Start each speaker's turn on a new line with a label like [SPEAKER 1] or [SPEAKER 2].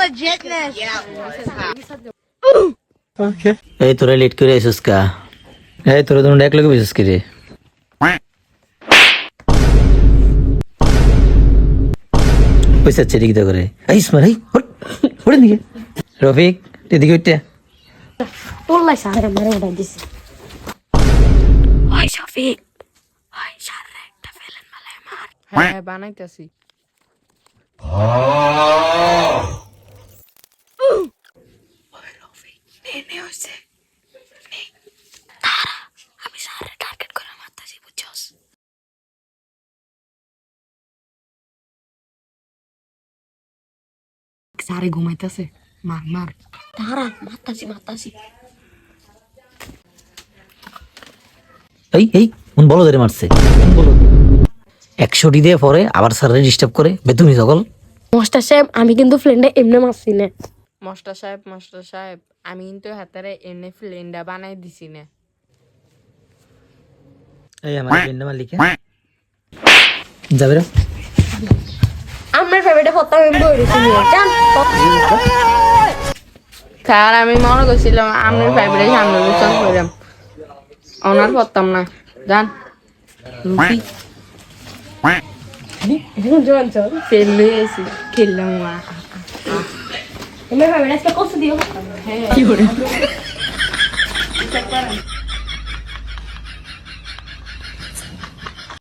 [SPEAKER 1] legitness.
[SPEAKER 2] Okay. এই তোরা late করে আইছিস কা? এই তোরা দুজন এক লগে বসিস কি রে? পয়সা চেরি কিটা করে? এই স্মার এই ওরে দিকে। রফিক এদিকে উঠতে।
[SPEAKER 3] তোলাই সারে মারে উঠাই দিছে। ওই শফিক, ওই সারে একটা ফেলেন মালাই মার।
[SPEAKER 4] হ্যাঁ বানাইতেছি।
[SPEAKER 3] ওই রফিক নে হইছে। তারা আমি সারে টার্গেট করে মারতাছি বুঝছস?
[SPEAKER 4] সারে ঘুমাইতেছে, মার মার।
[SPEAKER 3] তারা মারতাছি।
[SPEAKER 2] এই মন বলো ধরে মারছে। বলো 100 দিয়ে পরে আবার স্যারে ডিস্টার্ব করে বেতুমি সকল।
[SPEAKER 3] মাস্টার সাহেব আমি কিন্তু ফ্রেন্ডে এমনি মারছি না।
[SPEAKER 4] মাস্টার সাহেব আমি কিন্তু হাতারে এনে ফ্লেন্ডা বানাই দিছি না।
[SPEAKER 2] এই আমার ফ্রেন্ড মালিক যাবে রে।
[SPEAKER 3] আমার ফেভারিটে ফটো আমি বইরেছি নিয়ে জান।
[SPEAKER 4] স্যার আমি মনে করছিলাম আপনার ফেভারিট সামনে বিচার কইরাম। ওনার পড়তাম না জান। রুফি
[SPEAKER 3] জন চল
[SPEAKER 4] ফেল হয়েছি খেললাম
[SPEAKER 3] আমার ফেভারিট আজকে কষ্ট দিও।
[SPEAKER 4] হ্যাঁ
[SPEAKER 3] কি করে